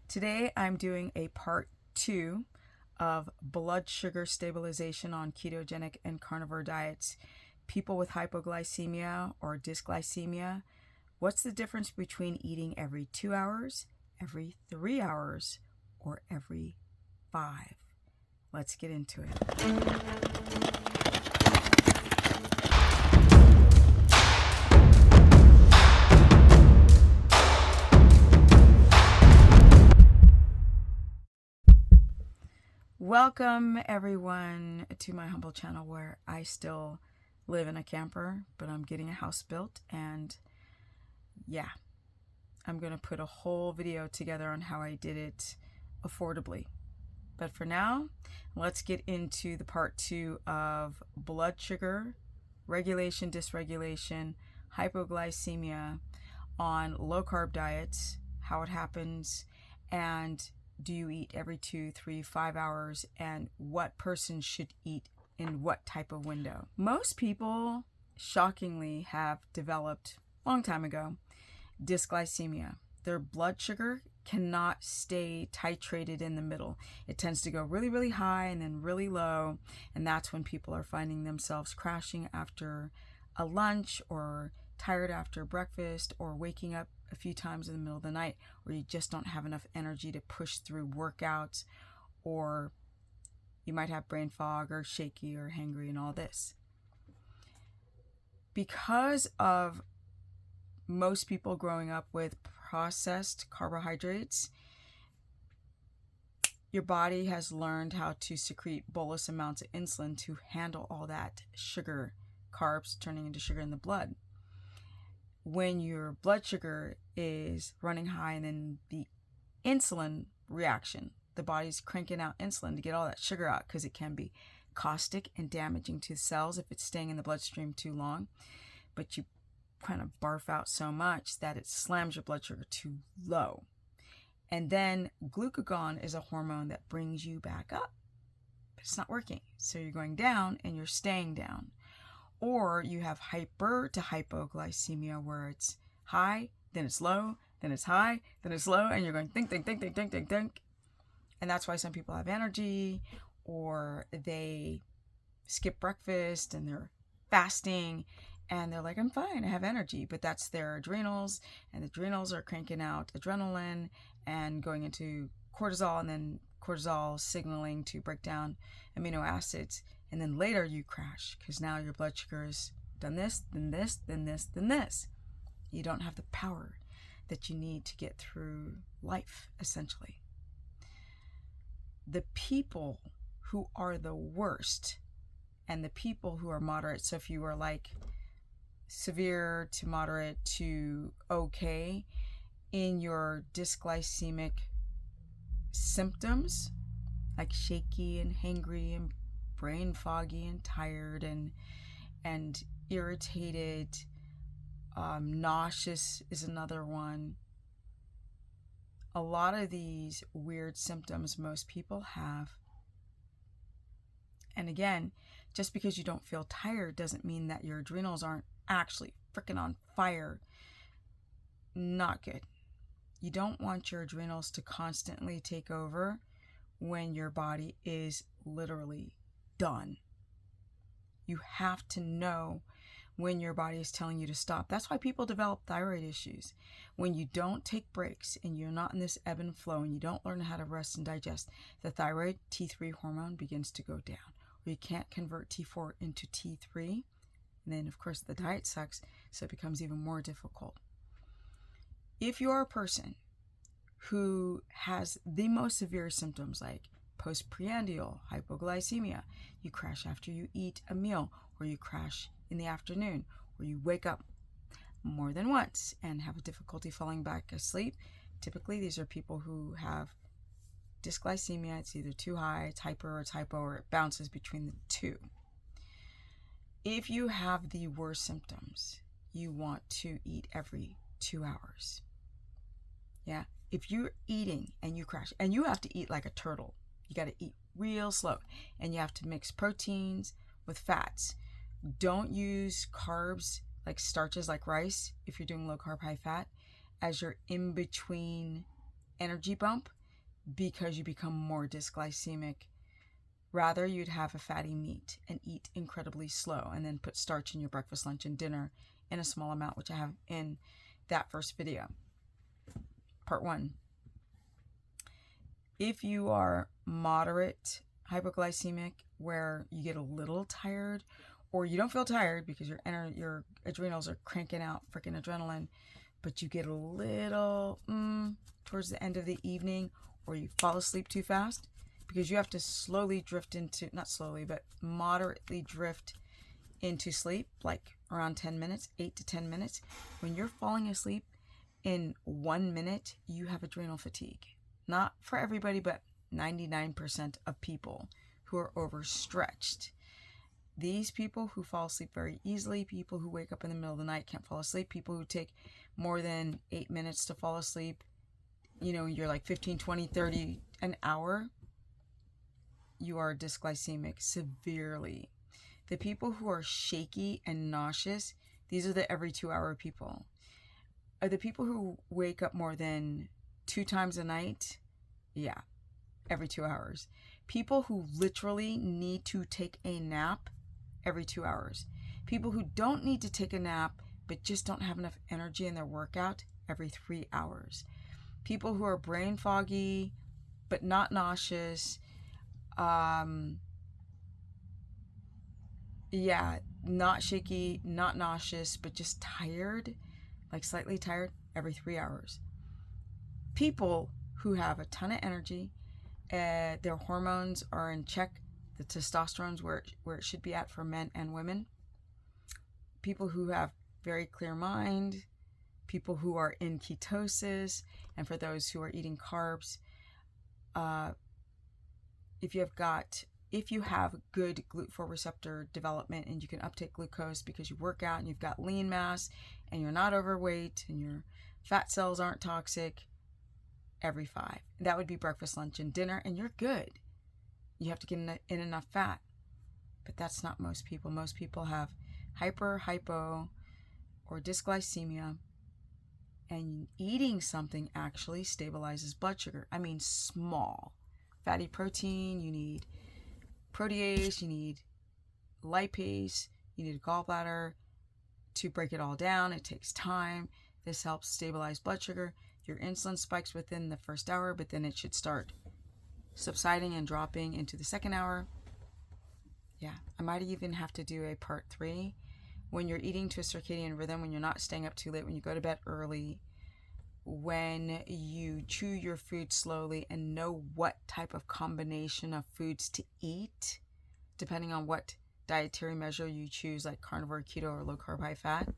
Today I'm doing a part 2 of blood sugar stabilization on ketogenic and carnivore diets. People with hypoglycemia or dysglycemia, what's the difference between eating every 2 hours, every 3 hours, or every 5? Let's get into it. Welcome everyone to my humble channel where I still live in a camper, but I'm getting a house built, and yeah, I'm going to put a whole video together on how I did it affordably. But for now, let's get into the part 2 of blood sugar regulation, dysregulation, hypoglycemia on low carb diets, how it happens, and do you eat every 2, 3, 5 hours, and what person should eat in what type of window. Most people, shockingly, have developed, a long time ago, dysglycemia. Their blood sugar cannot stay titrated in the middle. It tends to go really, really high and then really low, and that's when people are finding themselves crashing after a lunch, or tired after breakfast, or waking up a few times in the middle of the night, or you just don't have enough energy to push through workouts, or you might have brain fog or shaky or hangry and all this. Because of most people growing up with processed carbohydrates, your body has learned how to secrete bolus amounts of insulin to handle all that sugar, carbs turning into sugar in the blood. When your blood sugar is running high, and then the insulin reaction, the body's cranking out insulin to get all that sugar out, because it can be caustic and damaging to cells if it's staying in the bloodstream too long. But you kind of barf out so much that it slams your blood sugar too low. And then glucagon is a hormone that brings you back up, but it's not working. So you're going down and you're staying down. Or you have hyper to hypoglycemia, where it's high, then it's low, then it's high, then it's low, and you're going think. And that's why some people have energy, or they skip breakfast and they're fasting, and they're like, I'm fine, I have energy. But that's their adrenals, and the adrenals are cranking out adrenaline and going into cortisol, and then cortisol signaling to break down amino acids. And then later you crash, because now your blood sugar has done this, then this, then this, then this. You don't have the power that you need to get through life, essentially. The people who are the worst, and the people who are moderate, so if you are like severe to moderate to okay in your dysglycemic symptoms, like shaky and hangry and brain foggy and tired and irritated, nauseous is another one. A lot of these weird symptoms most people have. And again, just because you don't feel tired doesn't mean that your adrenals aren't actually freaking on fire. Not good. You don't want your adrenals to constantly take over when your body is literally done. You have to know when your body is telling you to stop. That's why people develop thyroid issues. When you don't take breaks and you're not in this ebb and flow, and you don't learn how to rest and digest, the thyroid T3 hormone begins to go down, or you can't convert T4 into T3. And then of course the diet sucks, so it becomes even more difficult. If you're a person who has the most severe symptoms, like postprandial hypoglycemia, you crash after you eat a meal, or you crash in the afternoon, or you wake up more than once and have difficulty falling back asleep. Typically these are people who have dysglycemia. It's either too high, it's hyper, or it's hypo, or it bounces between the two. If you have the worst symptoms, you want to eat every 2 hours. Yeah, if you're eating and you crash, and you have to eat like a turtle, you got to eat real slow, and you have to mix proteins with fats. Don't use carbs like starches like rice if you're doing low carb, high fat as your in-between energy bump, because you become more dysglycemic. Rather, you'd have a fatty meat and eat incredibly slow, and then put starch in your breakfast, lunch, and dinner in a small amount, which I have in that first video, part 1. If you are moderate hypoglycemic, where you get a little tired, or you don't feel tired because your adrenals are cranking out freaking adrenaline, but you get a little towards the end of the evening, or you fall asleep too fast, because you have to slowly drift into, not slowly, but moderately drift into sleep, like around 10 minutes, 8 to 10 minutes. When you're falling asleep in 1 minute, you have adrenal fatigue. Not for everybody, but 99% of people who are overstretched. These people who fall asleep very easily, people who wake up in the middle of the night, can't fall asleep, people who take more than 8 minutes to fall asleep, you're like 15, 20, 30, an hour, you are dysglycemic severely. The people who are shaky and nauseous, these are the every 2 hour people. Are the people who wake up more than 2 times a night? Yeah, every 2 hours. People who literally need to take a nap every 2 hours. People who don't need to take a nap but just don't have enough energy in their workout every 3 hours. People who are brain foggy but not nauseous. Not shaky, not nauseous, but just tired, like slightly tired, every 3 hours. People who have a ton of energy, their hormones are in check, the testosterone's where it should be at for men and women. People who have very clear mind, people who are in ketosis, and for those who are eating carbs, if you have good GLUT4 receptor development and you can uptake glucose because you work out and you've got lean mass and you're not overweight and your fat cells aren't toxic, every 5. That would be breakfast, lunch, and dinner, and you're good. You have to get in enough fat. But that's not most people. Most people have hypo, or dysglycemia, and eating something actually stabilizes blood sugar. I mean, small. Fatty protein, you need protease, you need lipase, you need a gallbladder to break it all down. It takes time. This helps stabilize blood sugar. Your insulin spikes within the first hour, but then it should start subsiding and dropping into the second hour. Yeah, I might even have to do a part 3. When you're eating to a circadian rhythm, when you're not staying up too late, when you go to bed early, when you chew your food slowly and know what type of combination of foods to eat, depending on what dietary measure you choose, like carnivore, keto, or low carb, high fat.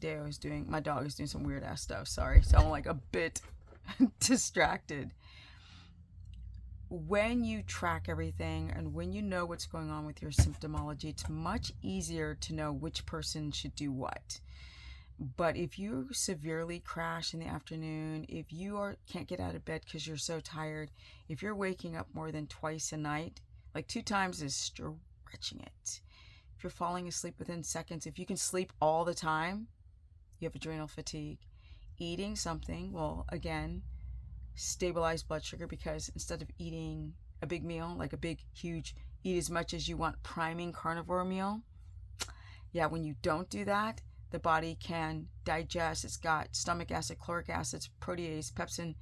My dog is doing some weird ass stuff, sorry, so I'm like a bit distracted. When you track everything and when you know what's going on with your symptomology, it's much easier to know which person should do what. But if you severely crash in the afternoon, if you can't get out of bed because you're so tired, if you're waking up more than twice a night, like 2 times is stretching it. If you're falling asleep within seconds, if you can sleep all the time, you have adrenal fatigue. Eating something will, again, stabilize blood sugar, because instead of eating a big meal, like a big, huge, eat as much as you want priming carnivore meal, when you don't do that, the body can digest. It's got stomach acid, chloric acids, protease, pepsin,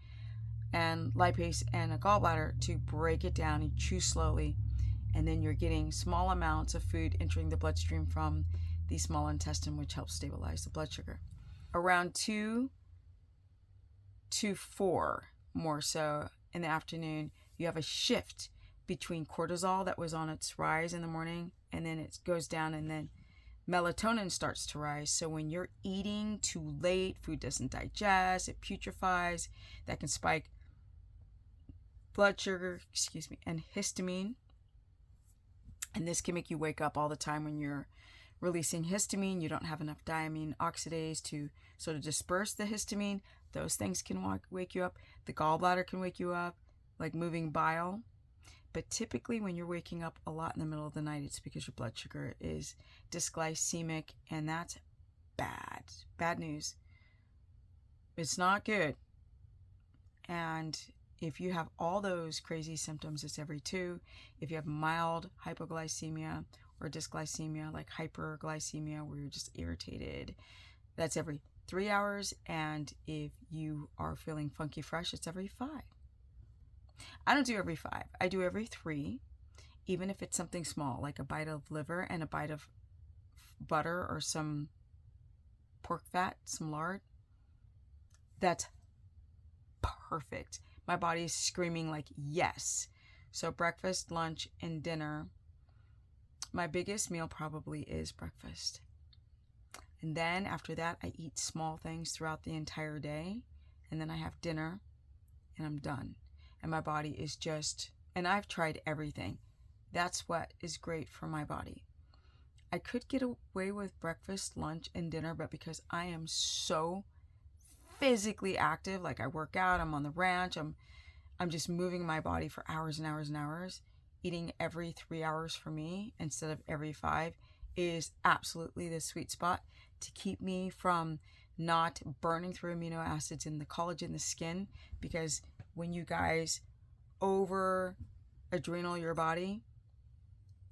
and lipase, and a gallbladder to break it down and chew slowly. And then you're getting small amounts of food entering the bloodstream from the small intestine, which helps stabilize the blood sugar. Around 2 to 4, more so in the afternoon, you have a shift between cortisol that was on its rise in the morning, and then it goes down, and then melatonin starts to rise. So when you're eating too late, food doesn't digest, it putrefies. That can spike blood sugar, and histamine. And this can make you wake up all the time when you're releasing histamine. You don't have enough diamine oxidase to sort of disperse the histamine. Those things can wake you up. The gallbladder can wake you up, like moving bile. But typically when you're waking up a lot in the middle of the night, it's because your blood sugar is dysglycemic, and that's bad. Bad news. It's not good. And If you have all those crazy symptoms, it's every 2. If you have mild hypoglycemia or dysglycemia, like hyperglycemia, where you're just irritated, that's every 3 hours. And if you are feeling funky fresh, it's every 5. I don't do every 5. I do every 3, even if it's something small, like a bite of liver and a bite of butter or some pork fat, some lard. That's perfect. My body is screaming like, yes. So breakfast, lunch, and dinner. My biggest meal probably is breakfast. And then after that, I eat small things throughout the entire day. And then I have dinner and I'm done. And my body is just, and I've tried everything. That's what is great for my body. I could get away with breakfast, lunch, and dinner, but because I am so physically active, like I work out, I'm on the ranch, I'm just moving my body for hours and hours and hours. Eating every 3 hours for me instead of every 5 is absolutely the sweet spot to keep me from not burning through amino acids in the collagen in the skin. Because when you guys over adrenal your body,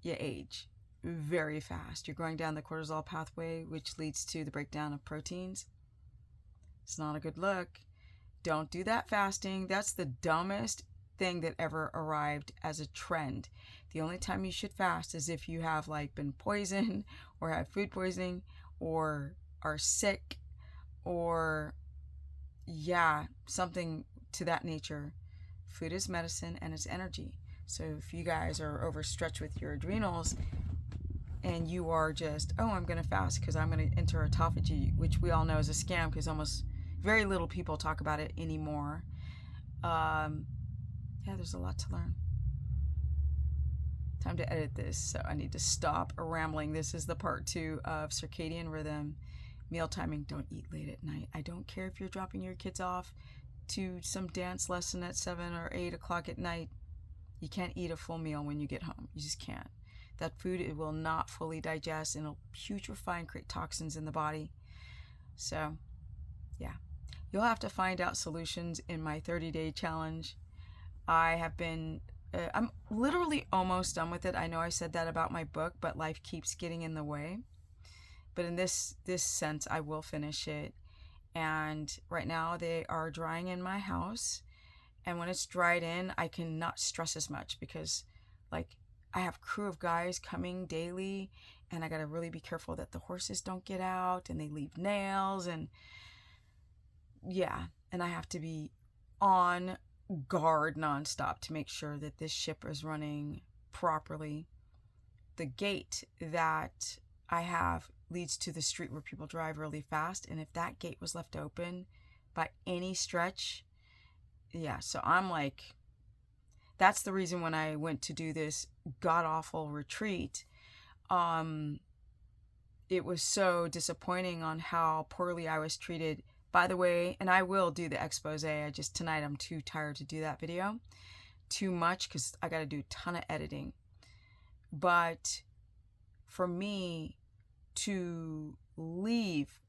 you age very fast. You're going down the cortisol pathway, which leads to the breakdown of proteins. It's not a good look. Don't do that fasting. That's the dumbest thing that ever arrived as a trend. The only time you should fast is if you have like been poisoned or have food poisoning or are sick or something to that nature. Food is medicine and it's energy. So if you guys are overstretched with your adrenals and you are just, I'm going to fast because I'm going to enter autophagy, which we all know is a scam because almost very little people talk about it anymore. There's a lot to learn. Time to edit this, so I need to stop rambling. This is the part 2 of circadian rhythm, meal timing. Don't eat late at night. I don't care if you're dropping your kids off to some dance lesson at 7 or 8 o'clock at night. You can't eat a full meal when you get home. You just can't. That food, it will not fully digest and it'll putrefy and create toxins in the body. So, you'll have to find out solutions in my 30-day challenge. I have been, I'm literally almost done with it. I know I said that about my book, but life keeps getting in the way. But in this sense, I will finish it. And right now they are drying in my house. And when it's dried in, I can not stress as much because like I have a crew of guys coming daily and I got to really be careful that the horses don't get out and they leave nails and and I have to be on guard nonstop to make sure that this ship is running properly. The gate that I have leads to the street where people drive really fast, and if that gate was left open by any stretch, so I'm like, that's the reason when I went to do this god-awful retreat, it was so disappointing on how poorly I was treated. By the way, and I will do the expose, tonight I'm too tired to do that video too much because I got to do a ton of editing. But for me to leave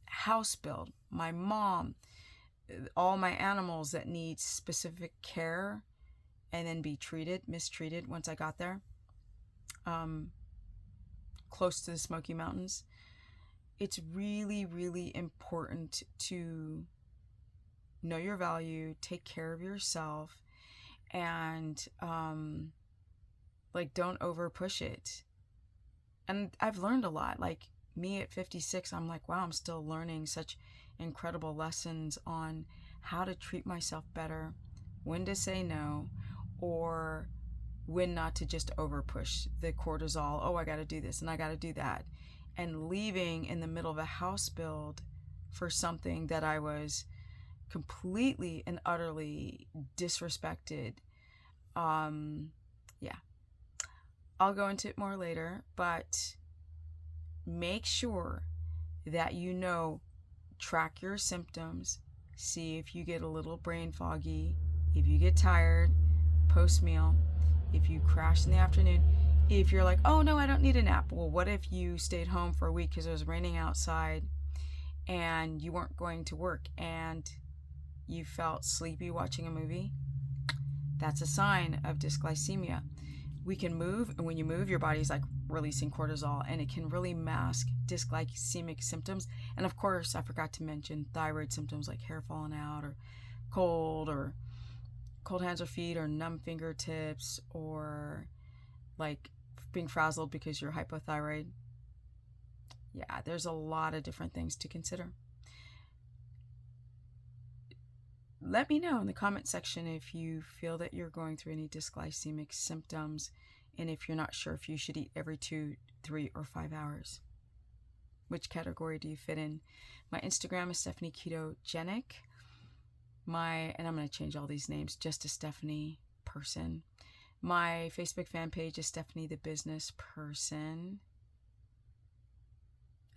house build, my mom, all my animals that need specific care and then be mistreated once I got there, close to the Smoky Mountains, it's really, really important to know your value, take care of yourself, and don't over push it. And I've learned a lot. Like me at 56, I'm like, wow, I'm still learning such incredible lessons on how to treat myself better, when to say no, or when not to just over push the cortisol. I got to do this and I got to do that. And leaving in the middle of a house build for something that I was completely and utterly disrespected. I'll go into it more later, but make sure that track your symptoms, see if you get a little brain foggy, if you get tired post-meal, if you crash in the afternoon, if you're like, oh no, I don't need a nap. Well, what if you stayed home for a week because it was raining outside and you weren't going to work and you felt sleepy watching a movie, that's a sign of dysglycemia. We can move, and when you move, your body's like releasing cortisol, and it can really mask dysglycemic symptoms. And of course, I forgot to mention thyroid symptoms like hair falling out, or cold hands or feet, or numb fingertips, or like being frazzled because you're hypothyroid. Yeah, there's a lot of different things to consider. Let me know in the comment section if you feel that you're going through any dysglycemic symptoms, and if you're not sure if you should eat every 2, 3, or 5 hours. Which category do you fit in? My Instagram is Stephanie Ketogenic. And I'm going to change all these names just to Stephanie Person. My Facebook fan page is Stephanie the Business Person.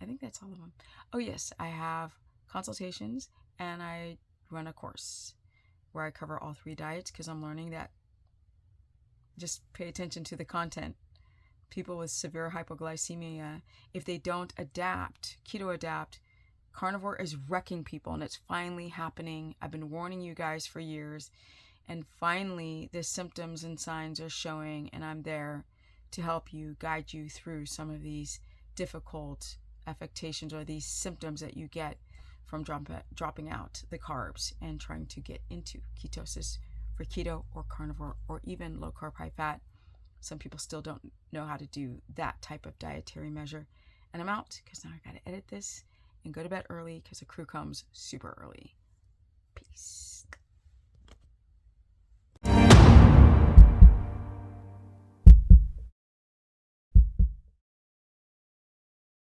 I think that's all of them. Oh yes, I have consultations, and I run a course where I cover all 3 diets, because I'm learning that just pay attention to the content. People with severe hypoglycemia, if they don't adapt, keto adapt, carnivore is wrecking people, and it's finally happening. I've been warning you guys for years, and finally the symptoms and signs are showing, and I'm there to help you, guide you through some of these difficult affectations or these symptoms that you get from dropping out the carbs and trying to get into ketosis for keto or carnivore or even low carb, high fat. Some people still don't know how to do that type of dietary measure. And I'm out, because now I got to edit this and go to bed early, because the crew comes super early. Peace.